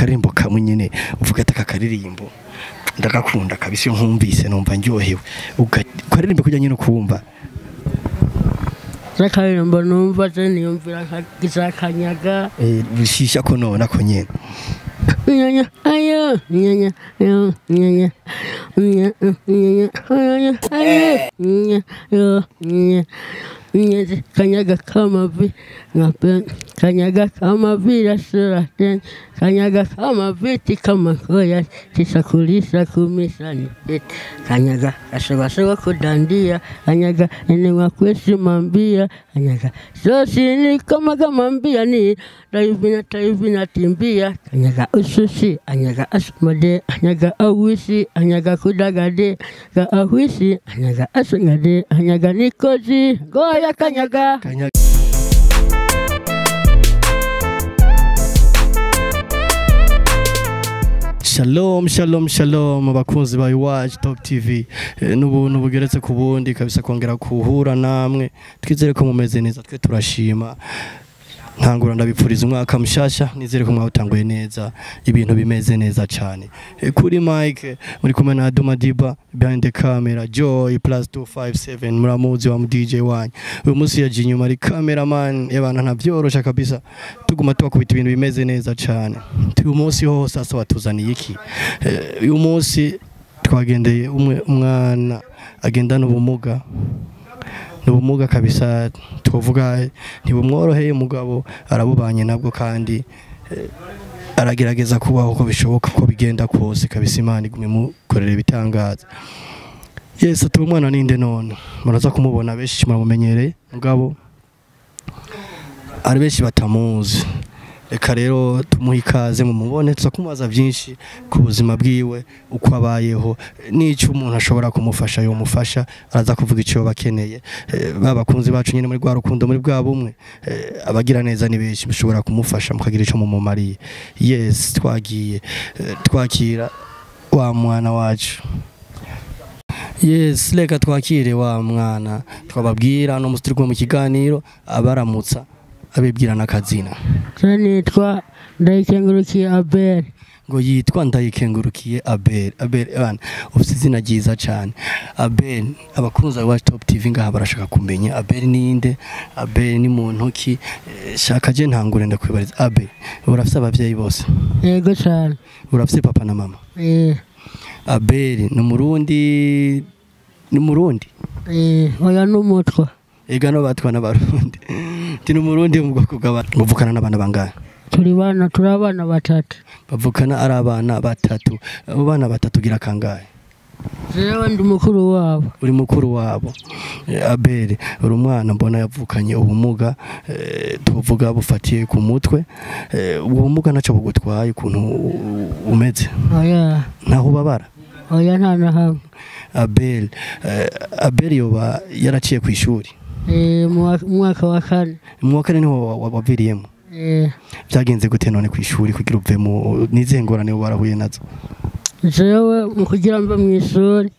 akaririmbo kamwe nyene uvuga ati akaririmbo ndagakunda kabisa iyo nkumvise numva ndyohewe ukaririmbo kujya nyine kumva Zakaririmbo numva je niyumvira kanyaga bishisha ko nona ko nyene nyanya ayo nyanya yo nyanya nyanya nyanya ayo nyanya kanyaga kamavi ngape kanyaga kamavi rasura kanyaga kamavi tikamakoya tisakulisha kumisani kanyaga ashobora kudandia kanyaga enwa kweshimambia kanyaga sosi ni kama mambia ni taivina timbia kanyaga usushi anyaga asmade anyaga awisi anyaga kudagade ga awisi anyaga asngade anyaga nikoji goya kanyaga Shalom shalom shalom abakunzi ba Iwacu Top TV n'ubuntu bugeretse ku bundi kabisa kongera kuhura namwe twizere ko mumeze neza twe turashima ntangura ndabipfuriza umwaka mushasha nizere ko mwawutanguye neza ibintu bimeze neza cyane kuri Mike muri kumwe na Duma Diba behind the camera Joy +257 muramuzi wa DJ wanyu uyu munsi yaje inyuma ari cameraman y'abana ntavyorosha kabisa tuguma tubakubita ibintu bimeze neza cyane uyu munsi ho sasa watuzaniye iki uyu munsi twagendeye umwana agendana ubumuga n'ubumuga kabisa tuvuga ntibumworoheye mugabo arabubanye nabwo kandi aragerageza kubaho uko bishoboka ko bigenda kose kabisa Imana igume mukorera ibitangaza Yesu tu umwana ninde none muraza kumubona benshi muramumenyereye mugabo ari benshi batamuzi reka rero tumuhikaze mu mubone tuzakumubaza byinshi ku buzima bwiwe uko abayeho n'icyo umuntu ashobora kumufasha yo mufasha araza kuvuga icyo bakeneye babakunzi bacu nyine muri gwa rukundo muri bwa bumwe abagira neza ni benshi bishobora kumufasha mukagira icyo mumumariye yes twagiye twakira wa mwana wacu yes reka twakire wa mwana twababwira no musturwa mu kiganiro abaramutsa abibwira nakazina nitwa Ndayikengurukiye Abel ngo yitwa Ndayikengurukiye Abel abana ufite izina ryiza cyane Abel abakunzi ba Top TV ngaha barashaka kumenya Abel ninde Abel ni muntu ki shaka je ntangure ndakwibariza Abel urafite abavyeyi bose yego cyane urafite papa na mama Abel ni murundi oya n'umutwa ega no batwana barundi tino murundi mu bwoko bw'abantu bavukana n'abana bangahe turabana batatu bavukana ari abana batatu abo bana batatu gira kangahe jewe ndi mukuru wabo uri mukuru wabo Abel uri umwana mbona yavukanye ubumuga tuvuga bufatiye ku mutwe ubumuga naco bugutwaye ukuntu umeze oya naho babara oya nta na hamwe Abel yoba yaraciye ku ishuri mwaka wa kane niho waviriyemo byagenze gute none ku ishuri kugira uvemo nizihe ngorane warahuye nazo jewe mu kugira mbe mu ishuri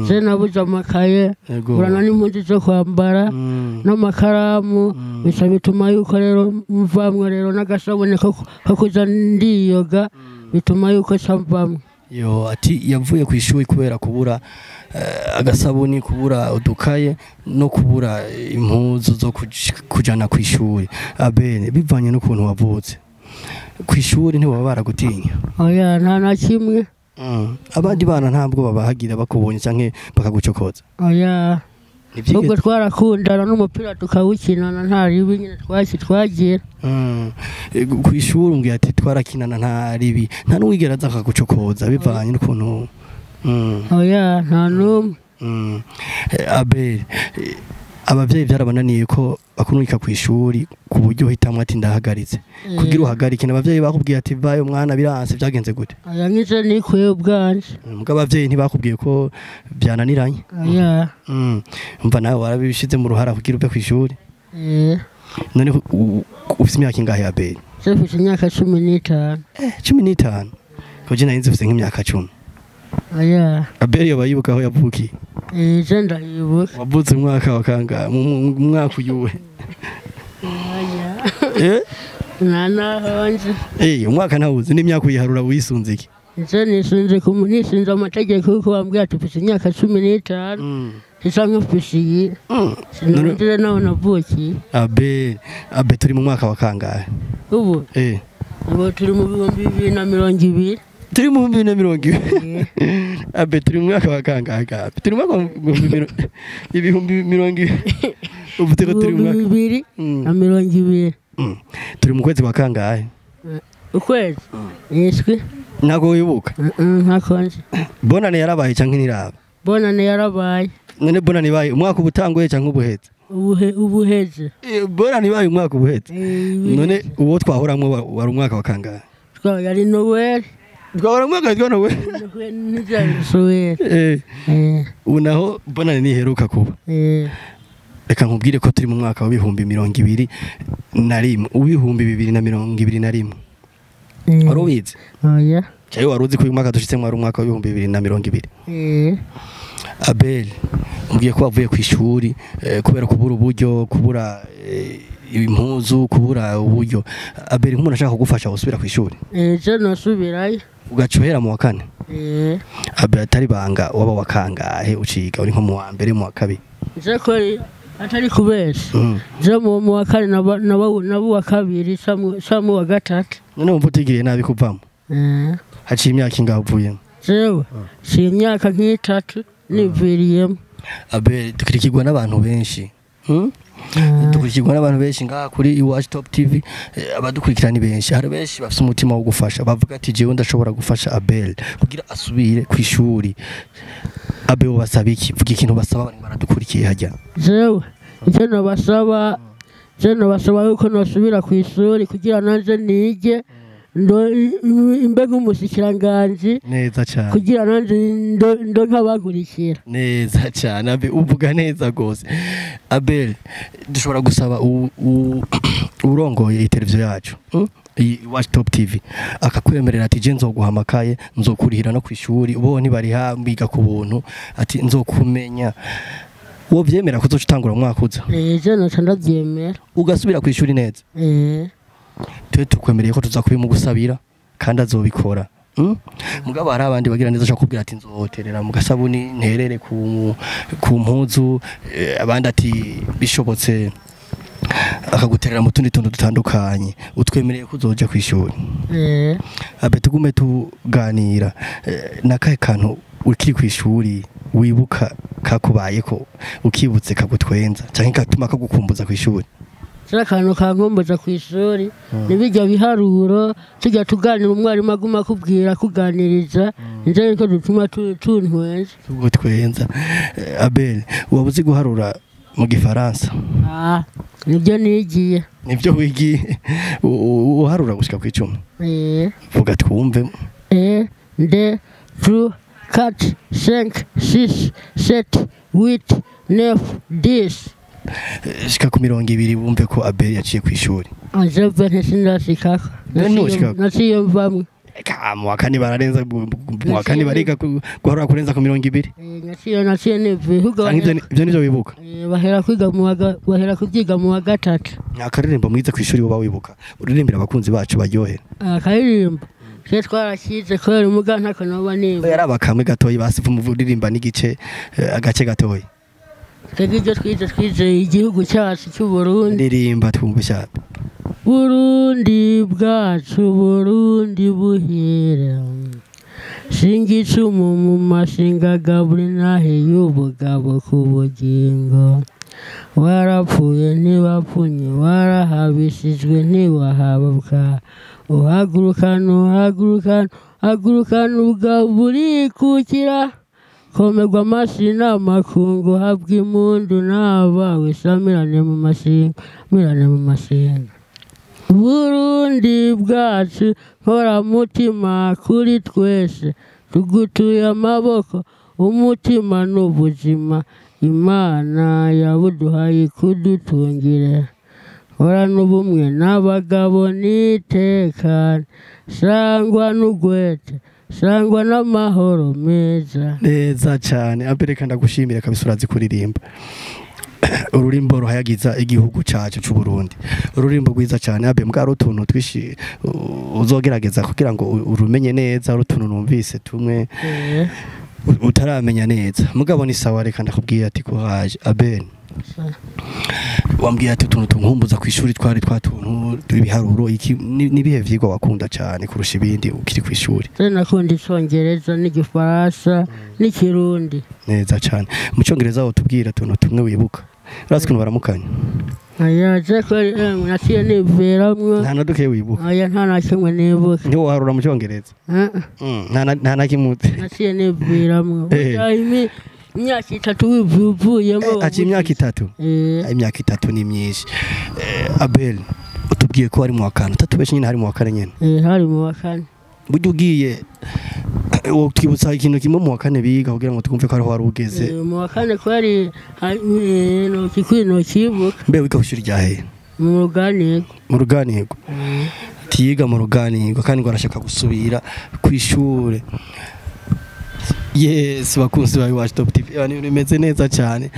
je nabuze amakaye urana n'impuzu zo kwambara n'amakaramu bisa bituma yuko rero mvamwe rero n'agasabune ko kuza ndiyoga bituma yuko camvamwe yo ati yavuye ku ishuri kubera kubura agasabuni kubura udukaye no kubura impuzu zo kujana ku ishuri Abel bivanye n'ukuntu wavutse ku ishuri ntibaba baragutinya oya nta na kimwe abandi bana ntabwo babahagira bakubonye canke bakagucokoza oya ubwo twarakundana n'umupira tukawukinana nta ribi nyine twagira ku ishuri ngiye ati twarakinana nta ribi nta n'uwigera aza akagucokoza bivanye n'ukuntu oya nta n'umwe Abel abavyeyi byarabananiye ko bakunwika ku ishuri ku buryo hitamwe ati ndahagaritse kugira uhagarike n'abavyeyi bakubwiye ati vayo mwana biranse byagenze gute aya nkije nikwe ubwanje mbwa abavyeyi ntibakubwiye ko byananiranye oya umva nawe warabishize mu ruhara kugira ube ku ishuri none ufite imyaka ingahe Abel ufite imyaka 15 15 ko je nari nzifite nk'imyaka 10 oya Abel yoba yibuka aho yavukiye je ndayibuka wavutse umwaka wa kanga mu mwaka uyuwe nahonje umwaka ntawuzi n'imyaka uyiharura wisunze iki nje nisunze amategeko yuko bambwira ati ufise imyaka 15 Isanga mfishiye sinondire nawe navukiye abe turi mu mwaka wa kangahe ubu turi mu 2020 turi mu 2020 abe turi mu mwaka wa kangahe turi mu mwaka wa 2020 ubu turi mu mwaka 2020 turi mu kwezi kwa kangahe ukwezi yeswe ntago wibuka ntakonje bonane yarabaye canke ntiraba bonane yarabaye none bonane baye umwaka ubutanguye canke ubuheze ubuheze bonane baye umwaka ubuheze none uwo twahoramwe wari umwaka wa kangahe twari Noel twahora umwaka wa Noel unaho bonane niheruka kuba reka nkubwire ko turi mu mwaka wa 2021 2021 warubizi oya cyayo waruzi ko uyu mwaka dushitsemo ari umwaka wa 2020 Abel umbwiye ko wavuye ku ishuri kubera kubura uburyo kubura impuzu kubura uburyo Abel nk'umuntu ashaka kugufasha gusubira ku ishuri je nasubirayo ugacohera mu wa kane Abel atari banga waba wakangahe uciga uri nko mu wa mbere mu wa kabiri je ko atari kubesha je mu wa kane nabo wa kabiri samu wa gatatu none umva utigiriye nabi kuvamo haciye imyaka ingaho uvuyemo jewe si imyaka nk'itatu niviriyemo Abel dukurikirwa n'abantu benshi dukurikirwa n'abantu benshi ngaha kuri iwacu top tv abadukurikirana benshi hari benshi bafite umutima wo gufasha bavuga ati jewe ndashobora gufasha Abel kugira asubire ku ishuri Abel basaba iki vuga ikintu basaba bari baradukurikiye hajya jewe icyo nabasaba yuko nosubira ku ishuri kugira nanje nige imbe nk'umushikiranganji neza cyane kugira nanje ndo nk'abankurikira neza cyane Abel uvuga neza gose Abel dushobora gusaba urongoye iteleviziyo yacu Watch Top TV akakwemerera ati je nzoguhamakaye nzokurihira no kwishuri ubo ntibari hambiga ku buntu ati nzokumenya wo vyemera kuzoca utangura umwaka uza je naca ndavyemera ugasubira kwishuri neza twe tukwemereye ko tuza kubimugusabira kandi azobikora mugabo hari abandi bagira neza ashaka kubwira ati nzoterera mu gasabuni nterere ku mpuzu abandi ati bishobotse akaguterera mu tundi tuntu dutandukanye utwemereye ko uzoja kwishuri abe tugume tuganira nakahe kantu ukiri kwishuri wibuka kakubaye ko ukibutse kagutwenza canke katuma kagukumbuza kwishuri akantu kankomboza ku ishuri nibijya biharuro tujya tuganira umwarimu aguma kubwira kuganiriza nje niko dutuma tuntwenza gutwenza Abel wabuzi guharura mu gifaransa nibyo nigiye nibyo wigiye uharura gushika ku 10 vuga twumve 1 2 3 4 5 6 7 8 9 10 shika ku 200 bumve ko Abel yaciye ku ishuri aje bene sindashikako naciye mvamwe mu wakani bararenza mu wakani bariga guharura kurenza ku 200 naciye neve ibyo nivyo wibuka bahera kwiga mu wa gatatu akaririmbo mwiza ku ishuri woba wibuka uririmbira abakunzi bacu baryohera akaririmbo je twarakize ko umuga ntako noba nimba yarabakamwe gatoyi basifu mu ririmba n'igice agace gatoyi tegije twije igihugu cyacu cy'u Burundi ndirimba twumva cyane Burundi bwacu Burundi buhira Shingicumu mu mashinga gaburi nahe y'ubugabo ku bugingo warapfuye ntibapfunye warahabishijwe ntiwahabwa uhagurukana ubwaburi kukira komerwa amashina makungu habwa impundu n'abawe shamirane mu mashinga Burundi bwacu nkora mutima kuri twese tugutuye amaboko umutima n'ubuzima Imana yabuduhaye kudutungira hora n'ubumwe n'abagabo nitekane sangwa n'ugwete sangwa n'amahoro meza neza cyane Abel kandi ndagushimira kabisa urazi kuririmba ururimbo ruhayagiza igihugu cacu c'u Burundi ururimbo rwiza cyane abe mbwa utuntu twishi uzogerageza kugira ngo urumenye neza utuntu numvise tumwe utaramenya neza mugabo ni sawa reka ndakubwira ati courage aben wambwiye ati utuntu tunkumbuza ku ishuri twari twatuntu ibiharuro iki nibihe vyigwa wakunda cyane kurusha ibindi ukiri ku ishuri nakunda icongereza n'igifaransa n'ikirundi neza cyane mu cyongereza aho tubwira tuntu tumwe wibuka urazi kuntu baramukanya aya je ko nasiye niveramwe nta naduke wibuka aya nta nakimwe nibuka niho warura mu cyongereza nta nakimute nasiye niveramwe imyaka 3 wivuyemo ati imyaka 3 imyaka 3 ni myinshi Abel utubwiye ko ari mu wa kane tatubeshe nyine hari mu wa kane nyene hari mu wa kane buryo ugiye twibutsa ikintu kimwe mu wa kane biga kugira ngo twumve ko ari ho wari ugeze mu wa kane ko ari no kikwino kibuka mbe wiga kushuri ryahe mu ruganirgo tiyiga mu ruganirgo kandi ngo arashaka gusubira ku ishure yes bakunzi bawe watch top TV yani bimeze neza cyane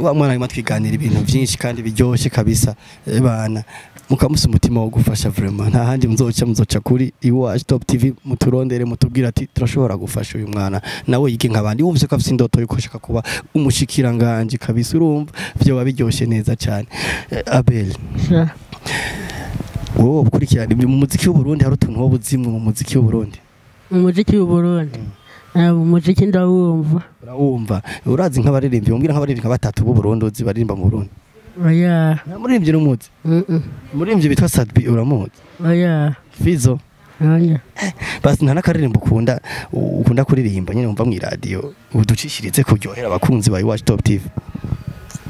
wa mwana arimo twiganira ibintu byinshi kandi biryoshye kabisa bana mukamusa umutima wo gufasha vraiment nta handi muzoca kuri watch top TV muturondere mutubwira ati turashobora gufasha uyu mwana nawe yige nk'abandi wumvise ko afite indoto yo gushaka kuba umushikiranganje kabisa urumva byo babiryoshye neza cyane Abel wowe ukurikirana mu muziki w'u Burundi hari utuntu wobuzimwe mu muziki w'u Burundi umuziki ndawumva urawumva urazi nk'abaririmbyi umbwira nk'abaririmbyi batatu b'u Burundi uzi baririmba mu Burundi oya muririmbyi n'umuzi muririmbyi bitwa Sadbi uramuzi oya Fizo oya basi nta nakaririmbo ukunda kuririmba nyine umva mu radio uducishirize kuryohera abakunzi bayi watch top TV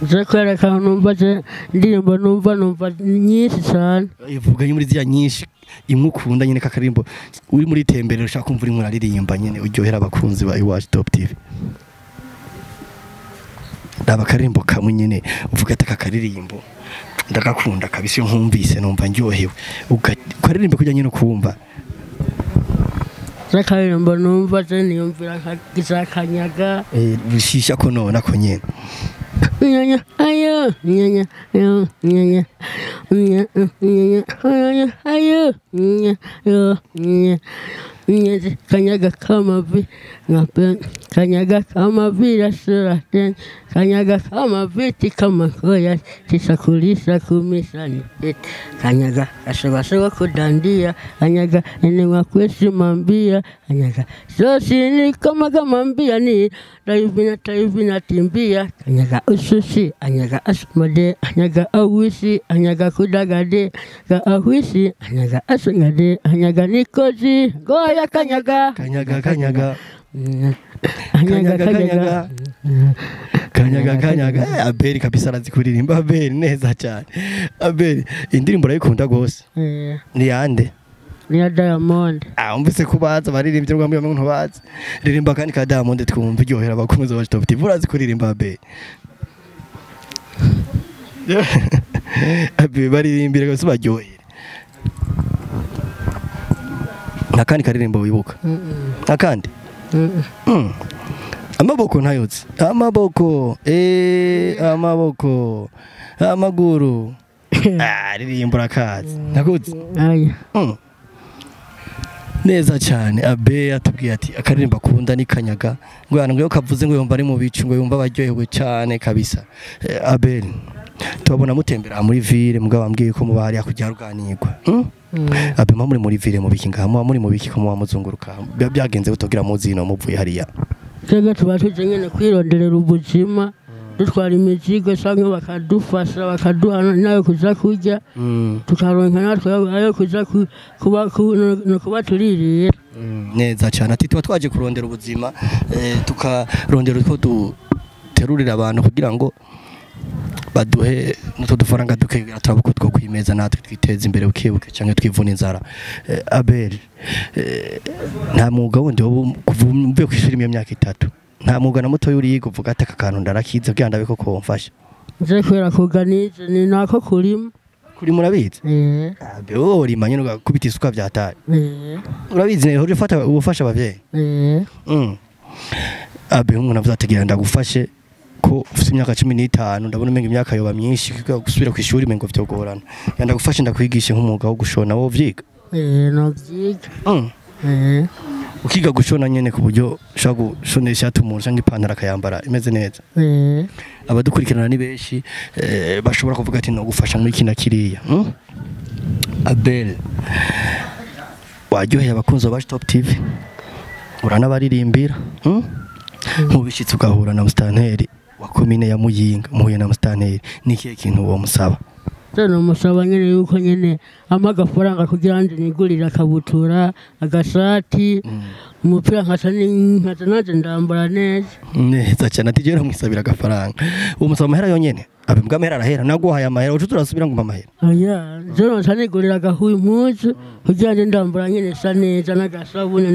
je kwereka numva je ndirimbo numva nyinshi cyane ivuga muri zya nyinshi imwe ukunda nyine kakarimbo uri muri tembere ushaka kumva uri muraririmba nyine uryohera abakunzi ba watch top TV ndaba karimbo kamwe nyine uvuga ati kakaririmbo ndagakunda kabisa nkumvise numva ndyohewe ukaririmba kujya nyine kumva zakarimbo numva je niyumvira kanyaga bishisha ko nona ko nyine nyanya ayo nyanya yo nyanya nyanya nyanya ayo nyanya yo nyanya kanyaga kamavi kanyaga kamavi rasura kanyaga kamavi tikamakoya tisakulisa kumisani kanyaga ashobashoba kudandia kanyaga enwa kwesimambia kanyaga sosini kamambia ni taivina timbia kanyaga usushi anyaga asmade anyaga awisi anyaga kudagade ga awisi anyaga asngade anyaga nikozi goya kanyaga Abeli kabisa arazikuririmba Abeli neza cyane Abeli indirimbo urayikunda gose ni yande ni ya Diamond umvise kubaza baririmbye rwamwe umuntu bazi ririmba kandi ka Diamond twumva iryohera abakunzi ba Top TV urazikuririmba Abeli Abeli baririmbire gose baryohera nakandi karirimbo wibuka nakandi amaboko ntayotse amaboko amaguru ririmbura kazi nakuzi neza cyane Abe atubwiye ati akaririmba akunda ni kanyaga ngo yanngo kavuze ngo yumva ari mu bicu ngo yumva baryohewe cyane kabisa Abel tubabona mutembera muri ville mugabo ambwiye ko muba hari akujya ruganirwa Abe muri ville mu bikinga muri mu biki ko muzunguruka byagenze utogira muzino muvuye hariya twebwe tuba tuje nyene kwironderera ubuzima dutwara imizigo cyangwa bakadufasha bakaduha nayo kuza kurya tukaronka natwe ayo kuza kuba tuririye neza cyane ati tuba twaje kurondera ubuzima tukarondera uko duterurira abantu kugira ngo baduhe nuto dufaranga dukegira turabuko two kwimeza natwe twiteza imbere ukebuke cyangwa twivuna inzara Abel nta mwuga wundi kuvuye kwishira imyaka 3 nta mwuga na muto yuri kuvuga ati akakantu ndarakize kugira ndabe ko komfasha nje kwera kuganize ni nako kurima urabizi Abe uri manyine ugakubita isuka byatari urabizi ne hoje fata ubufasha abavyeyi Abe umuntu avuze ati gira ndagufashe ko ufite imyaka 15 ndabona umenga imyaka yoba myinshi gusubira ku ishuri mengo vyogorana yanda gufasha ndakwigisha nk'umwuga wo gushona wo vyiga no vyiga ukiga gushona nyene ku buryo ushaka gushonesha tumuntu cyangwa ipantaro akayambara imeze neza abadukurikirana ni benshi bashobora kuvuga ati no gufasha muri kina kiriya Abel waryoheye abakunzi ba Top TV uranabaririmbira nkubishitse ugahura na mustanteri wa komine ya Muyinga muhuye na mustanteri nikiye kintu uwo musaba Tano musaba nyene yuko nyene amagafaranga kugira ngo nigurira akabutura agashati umupira nkaca naje ndambara neza cyane ati jero mwisabira agafaranga uwo musaba amahera yonyene abe mbwa amahera arahera naguhaye amahera ucu turasubira ngo amahera oya jero nca nigurira agahuye impuzu kugira ngo ndambara nyene sa neza n'agasabune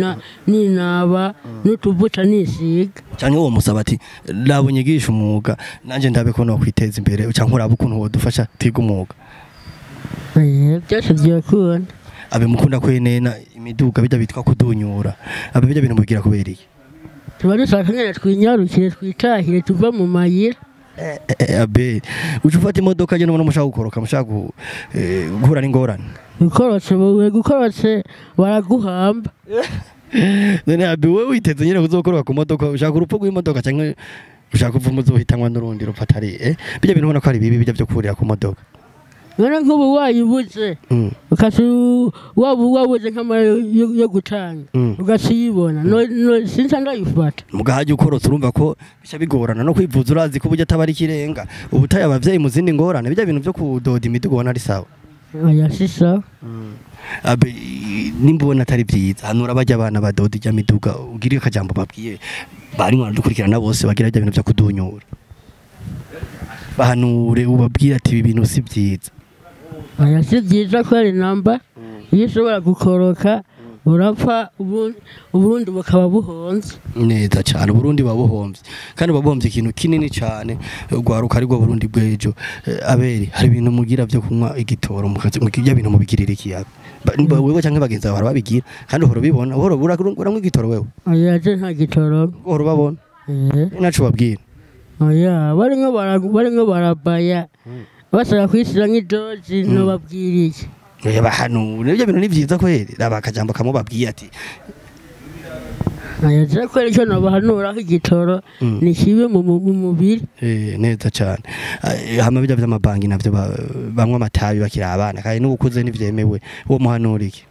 ninaba n'utuvuta nisiga cyane uwo musaba ati labunyigisha umwuga nanje ndabe ko no kwiteza imbere cyangwa uraba ukuntu wodufasha tiga umwuga byose byakunda abe mukunda kwenena imiduga bijya bitwa kudunyura abe bijya bintu mugira kubera iki tuba dushaka nyene twinyarukire twitahire tuva mu mayira abe ufata imodoka je no mushaka gukoroka mushaka guhura n'ingorane gukorotse baraguhamba none abe wewe witeze nyene kuzokoroka ku modoka ushaka urupfu rw'imodoka cyangwa ushaka kuva muzohitanwa n'urundi rupatari bijya bintu ubona ko ari bibi bijya byo kurira ku modoka none nk'ubu wayibuze wabuze nk'amara yo gutanga ugasiyibona sinca ndayifata mugahaje ukorotse urumva ko bica bigorana no kwivuza urazi ko burya atabari kirenga ubutaye abavyeyi mu zindi ngorane bijya bintu byo kudoda imidugo ubona ari sawa oya si sawa abe nimbona atari byiza hanura bajya abana badoda ijya miduga ugiriye akajambo babwiye bari mwana dukurikirana bose bagira ibyo bintu byo kudunyura bahanure ubabwira ati ibi bintu si byiza oya si byiza ko ari namba iyo ushobora gukoroka urapfa uburundi bukaba buhonze neza cyane uburundi babuhomvye kandi babuhomvye ikintu kinini cyane rwaruka ari rwo burundi bwejo aberi hari ibintu mugira byo kunywa igitoro mukijya bintu mubigirira ikiyaga wewe cyangwa bagenza bawe babigira kandi uhora bibona uhora uranywa igitoro wewe oya je nta gitoro uhora babona nacu babwira oya baringo barabaya basara kwisira nk'idozi no babwiriye bahanura ibyo bintu ni byiza kweri abakajambo kamubabwiye ati ayaje kweri cyo nabahanura igitoro ni kibe mu mubiri neza cyane hama bijya by'amabangi navyo bamwe amatabi bakira abana kandi n'ubukuze nivyemewe uwo muhanura iki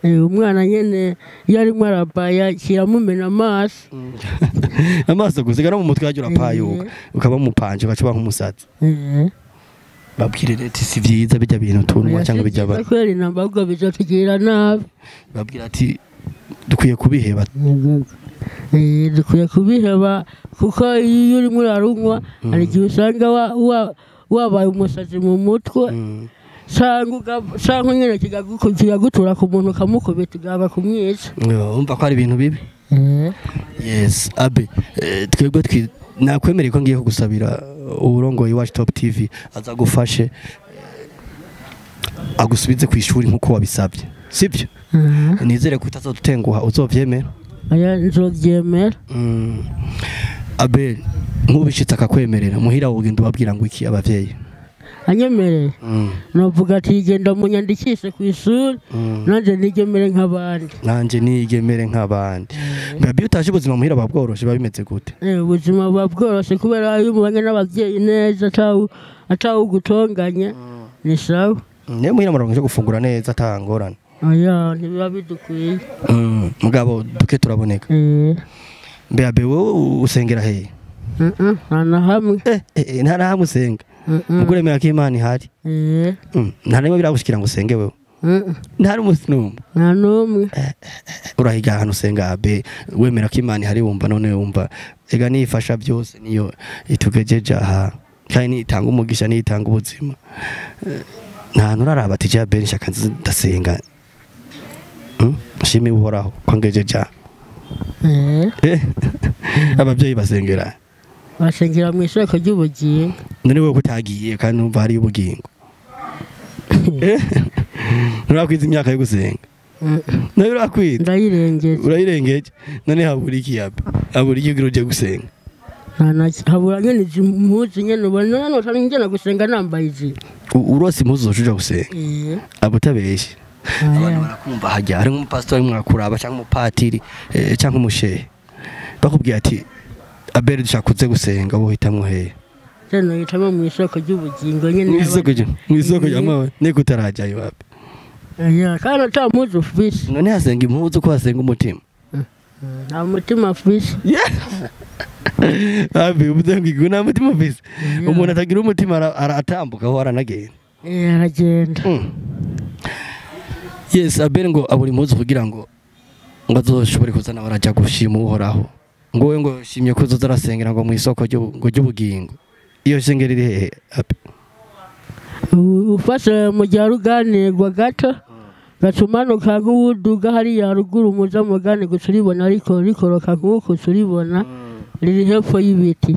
umwana nyene yari marabaya kiramumena amaso amaso gusigara mu mutwe yagira payuka ukaba mupanje ugacuba nk'umusatsi babwire leta si byiza bijya bintu tunwa cyangwa bijya ba kweri nambagwa bizatugira nabi babwira ati dukwiye kubiheba dukwiye kubiheba kuko iyo uri muri arunywa hari igihe usanga wabaye umusazi mu mutwe sanga nyine kigagutura ku muntu ukamukubita ugaba kumwica umva ko ari ibintu bibi yes abe twebwe nakwemereye ko ngiye kugusabira uburongoye wa Top TV azagufashe agusubize ku ishuri nkuko wabisabye sibyo nizere ko utazodutenguha uzovyemera aya nzovyemera Abel nkubishitse akakwemerera muhira wogenda ubabwira ngo iki abavyeyi anyemereye novuga ati genda munyandikishe ku ishuri nanje nigemere nk'abandi mbabi utaje ubuzima muhira babworoshe babimeze gute ubuzima babworoshe kubera iyo mubanye n'abavyeyi neza atawu gutonganya ni sawa ne muhira murongo cyo gufungura neza atangorana oya ntibiba bidukwiye mugabo duke turaboneka mbe wowe usengera he nta hamwe usenga muguremera ko Imana ihari nta nimwe biragushikira ngo usenge wewe ntari umusnumba nta numwe urahiga ahantu usenga abe wemera ko Imana ihari wumva none wumva ega nifasha byose niyo itugejeje aha kandi nitanga umugisha nitanga ubuzima nta nuraraba ati je abe nshaka ndasenga shimi uhoraho kwangejeje ababyeyi basengera basengera mu isoko ry'ubugingo none wewe kutagiye kandi numva hari ubugingo nurakwiza imyaka yo gusenga nayo urakwiza urayirengeje none habura iki yabe habura iki uje gusenga habura nyene impuzu nyene ubona none ngena gusenga nambaye izi urose impuzu zojuja gusenga abutabeshye abantu barakumva hajya hari nk'umupastori mwakuraba cyangwa umupatiri cyangwa umushehe bakubwiye ati Abel dushaka kuze gusenga wo hitamwe he cyane hitamo mu isoko ry'ubugingo nyene mu isoko y'amawe neko utarajyayo wapi kandi atamuzi ufise none hasenga impuzu ko hasenga umutima nta mutima ufise Abi ubudengiko nta mutima ufise umuntu atagira umutima aratambuka aho aranagenda aragenda yes Abel ngo aburi impuzu kugira ngo azoshobore kuzana baraja gushima uhoraho ngo we ngo shimye ko uzarasengera ngo mu isoko ry'ubugingo iyo shengero iri hehe ufashe mu gihe ruganirwa gato gacumanuka nk'uwuduga hariya ruguru muza mugani gusa uribona ariko rikoroka nk'uko uribona riri hepfo y'ibiti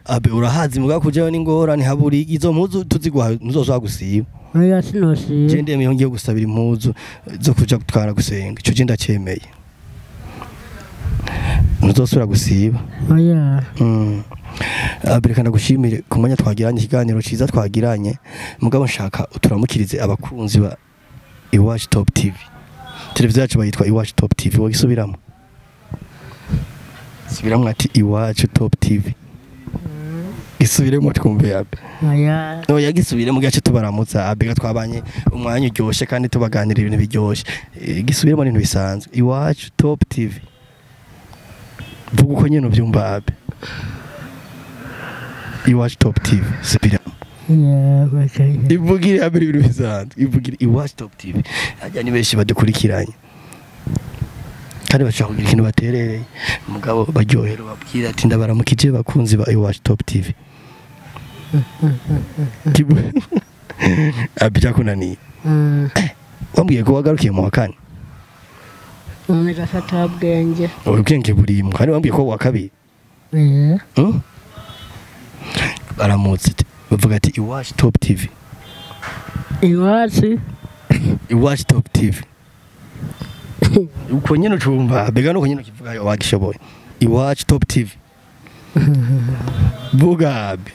Abe urahazi muga kujayo n'ingorane haburi izo mpuzu tuzigwa ntuzoshobora gusiba oya sinosiba gende miyongiye gusabira impuzu zo kuja gutwara gusenga ico je ndacyemeye ntuzosubira gusiba oya Abireka ndagushimire ku mwanya twagiranye ikiganiro ciza twagiranye mugabo nshaka uturamukirize abakunzi ba Iwacu Top TV televiziyo yacu bayitwa Iwacu Top TV wagisubiramo subiramo ati Iwacu Top TV isubiremo twumve yabe oya no yagisubire mu gace tubaramutsa abega twabanye umwanya uryoshe kandi tubaganira ibintu biryoshe gisubiremo n'ibintu bisanzwe Iwacu Top TV vuga uko nyene uvyumva abe Iwacu Top TV subiramo ivugire abiri ibintu bisanzwe ivugire Iwacu Top TV ajya ni benshi badukurikiranye kandi bashaka kugira ikintu baterereye mugabo baryohero babwira ati ndabaramukije bakunzi ba Iwacu Top TV abija kunaniye wambwiye ko wagarukiye mu wa kane none gafata bwenge ubwenge burimo kandi wambwiye ko wa kabiri baramutse bavuga ati Iwacu Top TV Iwacu Top TV uko nyene ucumva bega nuko nyene kivuga wagishoboye Iwacu Top TV bugabe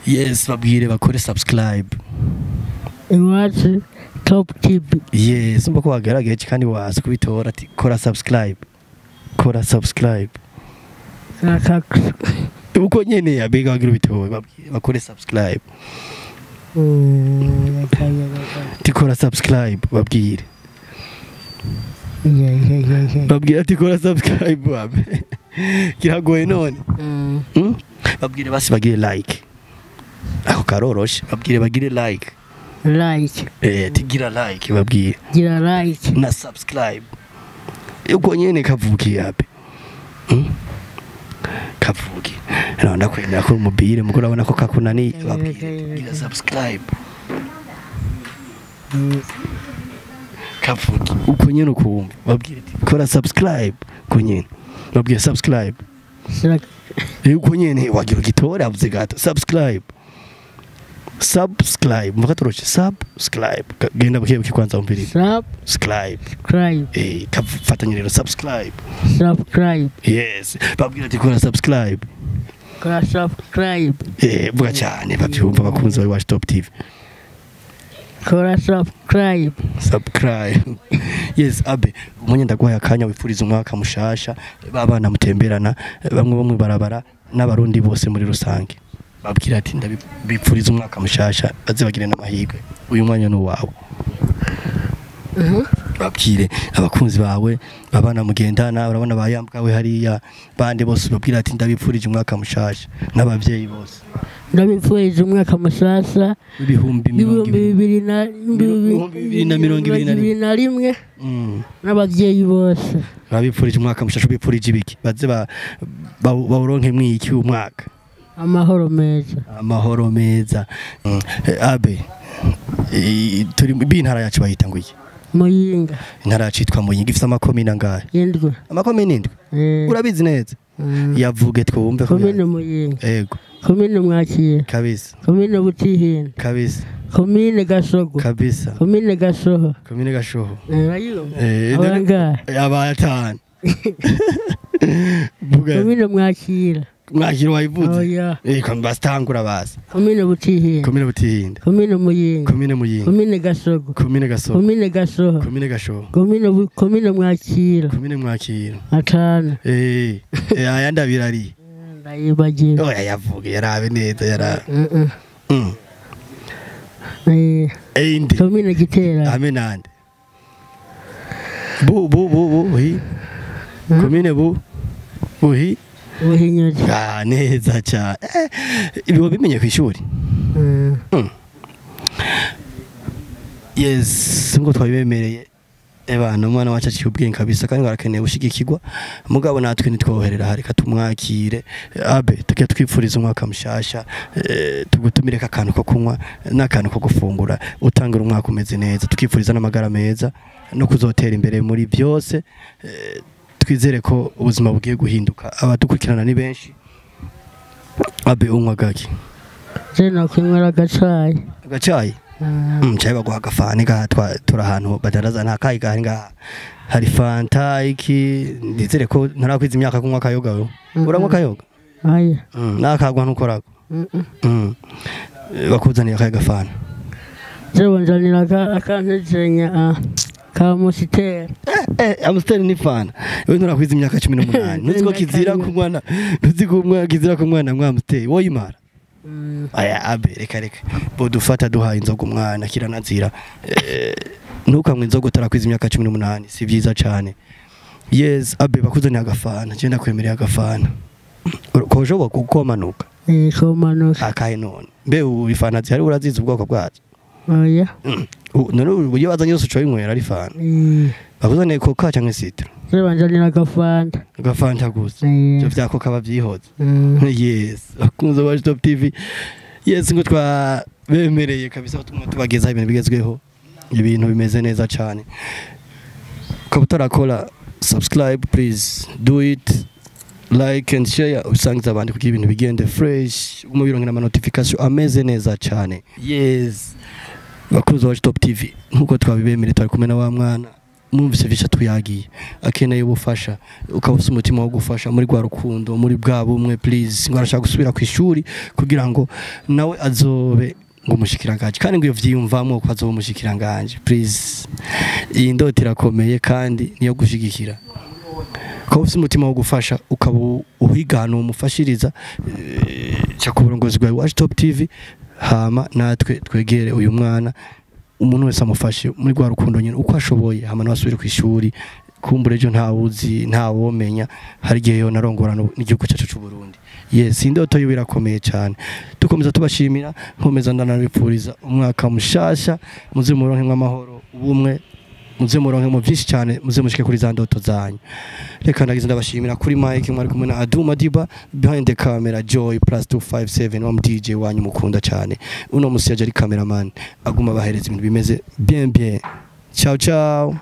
yes babwire bakore subscribe Iwacu Top TV yes umva ko wagaragaye kandi wazi kubitora ati kora subscribe uko nyene yabega wagira ubitowe babwire bakore subscribe tikora subscribe babwire babwire ati kora subscribe babe kiragoye none babwire basi bagire like ako karoroshe babwire bagire like tigira like babwire gira like na subscribe uko nyene kavukiye abe kavuki nanda kwenda ko mubire muko urabona ko kakunani babwire gira subscribe kavuki uko nyene ukumva babwire kora subscribe ko nyene babwire subscribe uko nyene wagira gitore avuze gato subscribe mukatoroshe subscribe genda buke kwanza umbiri subscribe kafatanye rero subscribe yes babwira ati kora subscribe vuga cyane babyumva bakunze ba Iwacu Top TV kora subscribe yes abe umunye ndagwaye akanya wifuriza umwaka mushasha babana mutemberana bamwe barabara n'abarundi bose muri rusange babwira ati ndabipfuriza umwaka mushasha bazibagire n'amahirwe uyu mwanya no wawe babwire abakunzi bawe babana mugendana urabona bayambwawe hariya bande bose babwira ati ndabipfurije umwaka mushasha n'abavyeyi bose ndabipfurije umwaka mushasha ibihumbi 2021 n'abavyeyi bose babipfurije umwaka mushasha ubipfurije ibiki baze bawuronke mwiki umwaka amahoro meza abe turi bintara yacu bayita ngo iki Muyinga intara yacu yitwa Muyinga ifite amakomine angahe indwi amakomine indwi urabizi neza yavuge twumve komine Muyinga yego komine Mwakira kabisa komine Butihina kabisa komine Gasogo kabisa komine Gashoho ayo abanga abatanu buga komine Mwakira wayivuze kandi bastangura basi komine Butihinda komine Muyinga komine Gasogo komine Gashoho komine Mwakira atana aya ndabirari ndayibagiye oya yavuga yarabe neza yarabe indi komine Gitera amenande bu hi komine buhi Buhinyori neza cyane ibibo bimenye ku ishuri yes ngo twabibemereye ebana umwana wacu aciye ubwenge kabisa kandi barakeneye gushigikirwa mugabo natwe nitwoherera hareka tumwakire abe tukiye twipfuriza umwaka mushasha tugutumire akantu ko kunywa n'akantu ko gufungura utangira umwaka umeze neza tukipfuriza n'amagara meza no kuzotera imbere muri byose twizere ko ubuzima bugiye guhinduka abadukurikirana ni benshi abe unywa gaki je nakwinywera agacayi cyayi baguha agafani turi ahantu badaraza nta kayi gahari ngaha hari fanta iki ndizere ko ntarakwiza imyaka kunywa akayoga we uranywa akayoga aya nakagwa ntukorako bakuzaniye akayi gafana jewe njanira akantejenya kamusitera amusitera ni fana we nturakwiza imyaka 18 nuziko kizira kumwana nuziko kizira kumwana mwamusitera woyimara aya abe reka bo dufata duhaye inzoga umwana kiranazira ntukamwe inzoga utarakwiza imyaka 18 si byiza cyane yes abe bakuzaniye agafana je ndakwemereye agafana koje wo kukomanuka komanuka akaye none mbe urifana zihari uraziza ubwoko bwazo oya none uburyo bazanye yose uco inywera ari fana bakuzaniye coca cyangwa citro banjanira agafanta gusa byo vyako kaba vyihoze yes bakunze wa Top TV yes ngo twabemereye kabisa batumwe tubageza ibintu bigezweho ibintu bimeze neza cyane kabutarakora subscribe please do it like and share usangiza abandi kugira ibintu bigende fresh umubironke na notification ameze neza cyane yes bakunze wa Top TV nkuko twabibemereye twari kumwe na wa mwana mwumvise visha tuyagiye akeneye ubufasha ukabuse umutima wo gufasha muri gwa rukundo muri Bwabumwe please ngo arashaka gusubira ku ishuri kugira ngo nawe azobe ngo mushikiranganje kandi ngo iyo vyiyumvamo ko azoba mushikiranganje please iyi ndoto irakomeye kandi niyo gushigikira ukabuse umutima wo gufasha ukaba uhigana umufashiriza cya ku burongozi bwa Top TV hama natwe twegere uyu mwana umuntu wese amufashe muri gwa rukundo nyine uko ashoboye hama n'abasubire ku ishuri kumbure ejo ntawuzi ntawomenya hari gihe yo narongorana n'igihugu cyacu cy'u Burundi yes indoto yo birakomeye cyane dukomeza tubashimira nkomeza ndanabipfuriza umwaka mushasha muze muronke amahoro ubumwe muze muronke mu byinshi cyane muze mushike kuri za ndoto zanyu reka ndagize ndabashimira kuri Mike mwari kumwe na Aduma Diba behind the camera Joy +257 wa DJ wanyu mukunda cyane uno musiyaje ari cameraman aguma bahereza ibintu bimeze bien ciao ciao